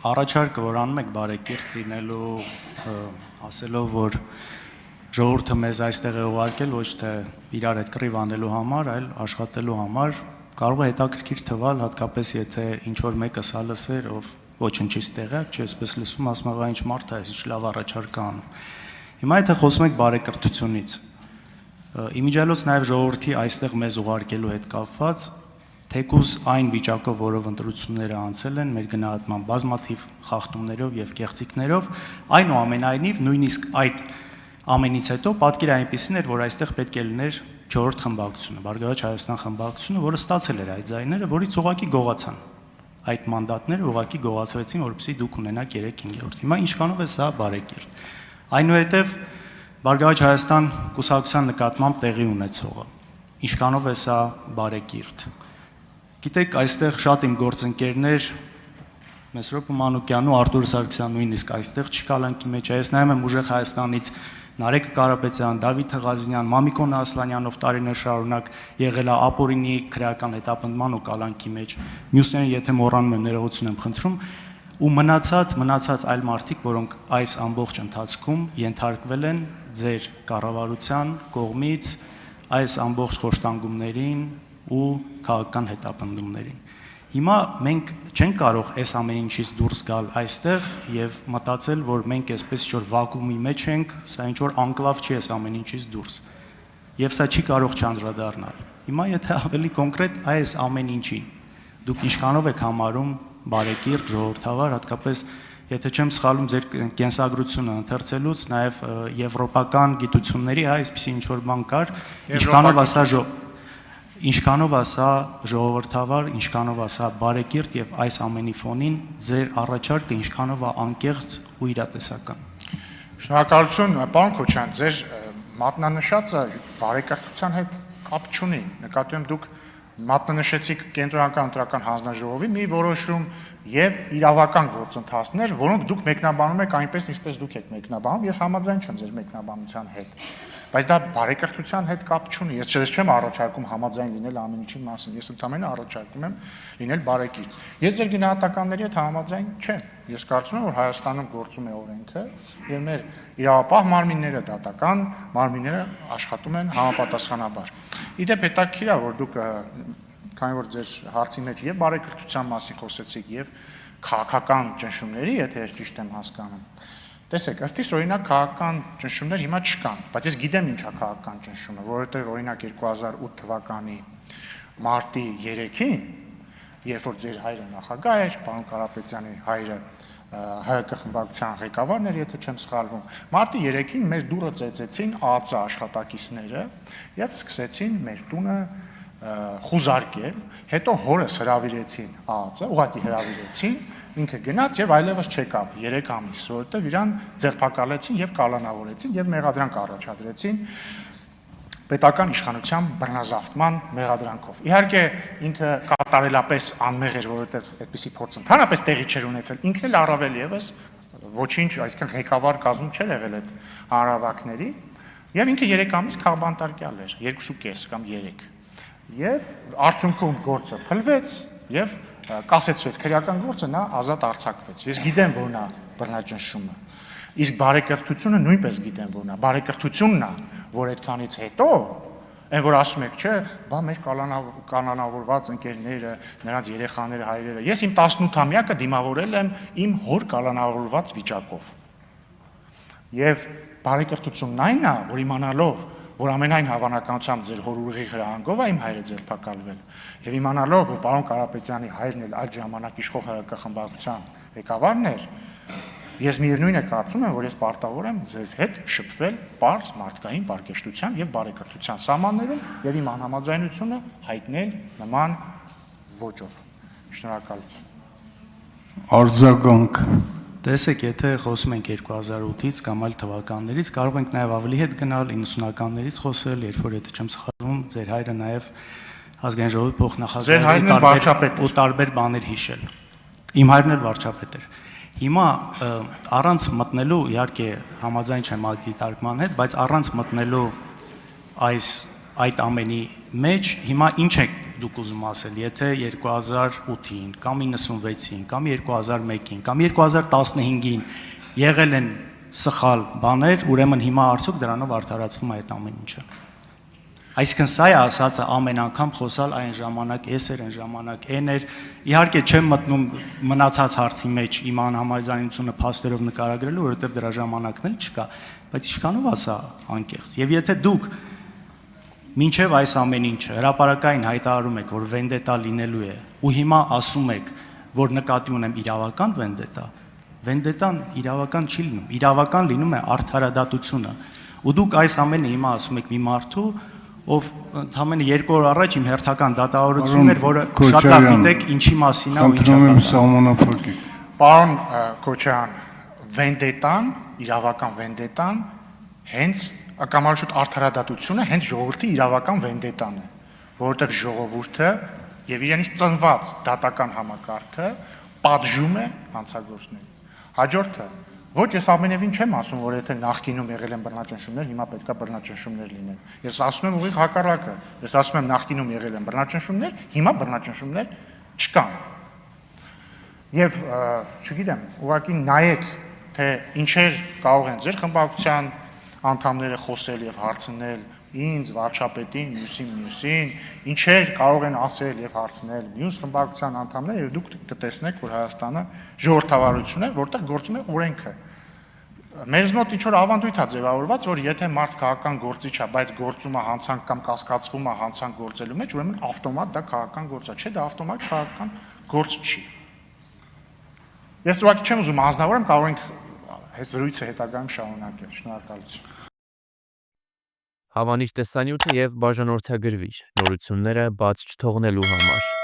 Առաջարկը, որ անում եք բարեկիրթ լինելու, ասելով, որ ժողովուրդը մեզ այստեղ է ուղարկել ոչ թե իրար հետ կռիվ անելու համար, այլ աշխատելու համար, կարող է հետաքրքիր թվալ, հատկապես եթե ինչ-որ մեկը սա լսեր, ով ոչնչից տեղյակ չէ, այսպես լսում, ասում աղա ինչ մարդ է, ինչ լավ առաջարկ է անում։ Հիմա եթե խոսում ենք բարեկրթությունից, իմիջիալոց նաև ժողովրդի այստեղ մեզ ուղարկելու հետ կապված, թեկուզ այն վիճակով, որով ընտրությունները անցել են, մեր գնահատման բազմաթիվ խախտումներով եւ կեղծիքներով, այնուամենայնիվ նույնիսկ այդ ամենից հետո պատկերը այնպեսին էր, որ այստեղ պետք է լիներ 4-րդ խմբակցությունը, Բարգավաճ Հայաստան խմբակցությունը, որը ստացել էր այդ ձայները, որից ուղղակի գողացան։ Այդ մանդատները ուղղակի գողացվեցին, որովհետեւ դուք ունենաք 3/5-րդ։ Հիմա ինչքանով է սա բարեկիրթ։ Այնուհետև Բարգավաճ Հայաստան կուսակցության նկատմամբ տեղի ունեցողը։ Ինչքանով է սա բարեկիրթ։ Գիտեք, այստեղ շատ իմ գործընկերներ Մեսրոպ Մանուկյանն ու Արտուր Սարգսյանն նույնիսկ այստեղ չկալանքի մեջ է։ Ես նայում եմ ուժեղ Հայաստանից Նարեկ Կարապետյան, Դավիթ Ղազինյան, Մամիկոն Ասլանյանով տարիներ շարունակ եղել է ապօրինի քրեական հետապնդման ու կալանքի մեջ։ Մյուսներին եթե մոռանում եմ, ներողություն եմ խնդրում, ու մնացած այլ մարդիկ, որոնք այս ամբողջ ընթացքում ենթարկվել են ձեր կառավարության կողմից այս ամբողջ խոշտանգումներին ու քաղաքական հետապնդումներին։ Հիմա մենք չենք կարող այս ամեն ինչից դուրս գալ այստեղ եւ մտածել, որ մենք այսպես ինչ-որ վակուումի մեջ ենք, սա ինչ-որ անկլավ չի այս ամեն ինչից դուրս։ Եվ սա չի կարող չանդրադառնալ։ Հիմա եթե ավելի կոնկրետ այս ամեն ինչին դուք ինչքանով եք համարում բարեկիրթ, ժողովրդավար, հատկապես եթե չեմ սխալվում ձեր կենսագրությունը ընթերցելուց, նաև եվրոպական գիտությունների, այսպեսի ինչ-որ բան կար, ինչքանով ասա ժողովրդավար, ինչքանով ասա բարեկիրթ եւ այս ամենի ֆոնին ձեր առաջարկը ինչքանով է անկեղծ ու իրատեսական։ Շնորհակալություն, պարոն Քոչյան, ձեր մատնանշածը բարեկրթության հետ կապ չունի։ Նկատի ունեմ դուք մատնանշեցիք կենտրոնական ընտրական հանձնաժողովի մի որոշում եւ իրավական գործընթացներ, որոնք դուք մեկնաբանում եք այնպես, ինչպես դուք եք մեկնաբանում, ես համաձայն չեմ ձեր մեկնաբանության հետ։ Բայց դա բարեկրթության հետ կապ չունի։ Ես չեմ առաջարկում համաձայն լինել ամեն ինչի մասին։ Ես ընդհանրապես առաջարկում եմ լինել բարեկիրթ։ Ես ձեր գնահատականների հետ համաձայն չեմ։ Ես կարծում եմ, որ Հայաստանում գործում է օրենքը եւ մեր իրավապահ մարմինները, դատական մարմինները աշխատում են համապատասխանաբար։ Իդեպ հետաքրքիր է, որ դուք քանի որ ձեր հարցի մեջ եւ բարեկրթության մասին խոսեցիք եւ քաղաքական ճնշումների, եթե ես ճիշտ եմ հասկանում։ Տեսեք, ըստ իս օրինակ քաղաքական ճնշումներ հիմա չկան, բայց ես գիտեմ ինչ է քաղաքական ճնշումը, որովհետև օրինակ 2008 թվականի մարտի 3-ին, երբ որ ձեր հայրը նախագահ էր, պարոն Կարապետյանի հայրը ՀՀԿ խմբակցության ղեկավարն էր, եթե չեմ սխալվում, մարտի 3-ին մեր դուռը ծեծեցին ԱԱԾ աշխատակիցները եւ սկսեցին մեր տունը խուզարկել, հետո հորս հրավիրեցին ԱԱԾ, ուղղակի հրավիրեցին, ինքը գնաց եւ այլևս չեկավ 3 ամիս, որովհետեւ իրան ձերբակալեցին եւ կալանավորեցին եւ մեղադրանք առաջադրեցին պետական իշխանության բռնազավթման մեղադրանքով։ Իհարկե ինքը կատարելապես անմեղ էր, որովհետեւ այդպիսի փորձ ընդհանրապես տեղի չէր ունեցել, ինքն էլ առավել եւս ոչինչ, այսինքն ղեկավար կազմում չէր եղել այդ հանրավակների եւ ինքը 3 ամիս քաղբանտարկյալ էր, 2.5 կամ 3։ Եվ արդյունքում գործը փլվեց եւ կասեցվեց քրեական գործը, նա ազատ արձակվեց։ Ես գիտեմ, որ նա բռնաճնշում է։ Իսկ բարեկրթությունը նույնպես գիտեմ, որ նա բարեկրթությունն է, որ այդքանից հետո, այն որ ասում եք, չէ, բա մեր կալանավորված ընկերները, նրանց երեխաները, հայրերը, ես իմ 18-ամյակը դիմավորել եմ իմ հոր կալանավորված վիճակով։ Եվ բարեկրթությունն այն է, որ իմանալով որ ամենայն հավանականությամբ ձեր հոր ուղիղ հրահանգով է իմ հայրը ձերբակալվել եւ իմանալով որ պարոն Կարապետյանի հայրն էլ այդ ժամանակ իշխող ՀՀԿ խմբակցության ղեկավարն էր ես միևնույն է կարծում եմ որ ես պարտավոր եմ ձեզ հետ շփվել պարզ մարդկային պարկեշտության եւ բարեկրթության սահմաններում եւ իմ անհամաձայնությունը հայտնել նման ոճով շնորհակալություն արձագանք Տեսեք, եթե խոսում ենք 2008-ից կամ այլ թվականներից, կարող ենք նաև ավելի հետ գնալ 90-ականներից խոսել, երբ որ եթե չեմ սխալվում, ձեր հայրը նաև ազգային ժողովի փոխնախագահ ու տարբեր բաներ հիշել։ Իմ հայրն էլ վարչապետ էր։ Հիմա առանց մտնելու, իհարկե համաձայն չեմ այդ դիտարկման հետ, բայց առանց մտնելու այդ ամենի մեջ հիմա ինչ է եք դուք ուզում ասել, եթե 2008-ին կամ 96-ին կամ 2001-ին կամ 2015-ին եղել են սխալ բաներ, ուրեմն հիմա արդյոք դրանով արդարացվում է այդ ամեն ինչը։ Այսինքն սա է ասածը ամեն անգամ խոսալ այն ժամանակ S էր, այն ժամանակ N էր։ Իհարկե չեմ մտնում մնացած հարցի մեջ իմ անհամաձայնությունը փաստերով նկարագրելու, որովհետև դրա ժամանակն էլ չկա, բայց ինչքանով ասա անկեղծ։ Եվ եթե դուք մինչև այս ամեն ինչը հրապարակային հայտարարում եք, որ վենդետա լինելու է, ու հիմա ասում եք, որ նկատի ունեմ իրավական վենդետան իրավական չի լինում, իրավական լինում է արդարադատությունը։ Ու դուք այս ամենը հիմա ասում եք մի մարդու, ով ընդամենը 2 օր առաջ իմ հերթական դատավորությունն էր, որը շատ լավ գիտեք ինչի մասին է ու ինչա կատարվում։ Պարոն Քոչարյան, վենդետան, իրավական վենդետան հենց ակամարշուտ արդարադատությունը հենց ժողովրդի իրավական վենդետան է, որովհետև ժողովուրդը եւ իրենից ծնված դատական համակարգը պատժում է հանցագործներին։ Հաջորդը, ոչ ես ամենևին չեմ ասում, որ եթե նախկինում եղել են բռնաճնշումներ, հիմա պետքա բռնաճնշումներ լինեն։ Ես ասում եմ ուղիղ հակառակը։ Ես ասում եմ նախկինում եղել են բռնաճնշումներ, հիմա բռնաճնշումներ չկան։ Եվ չգիտեմ, ուղղակի նայեք, թե ինչեր կարող են ձեր խմբակցության անդամները խոսել եւ հարցնել ինձ, վարչապետին, մյուսին, ինչեր կարող են ասել եւ հարցնել մյուս խմբակցության անդամները եւ դուք կտեսնեք, որ Հայաստանը ժողովրդավարություն է, որտեղ գործում է օրենքը։ Մեզ մոտ ինչ որ ավանդույթ է ձևավորված, որ եթե մարդ քաղաքական գործիչ է, բայց գործում է հանցանք կամ կասկածվում է հանցանք գործելու մեջ, ուրեմն ավտոմատ դա քաղաքական գործ է, չէ, դա ավտոմատ քաղաքական գործ չի։ Ես ուղղակի չեմ ուզում հանձնավորեմ, կարող ենք այս զրույցը հետագայում շարունակել։ Շնորհակալություն։ Հավանիչ տեսանյութը եւ բաժանորդագրվիչ նորությունները բաց չթողնելու համար։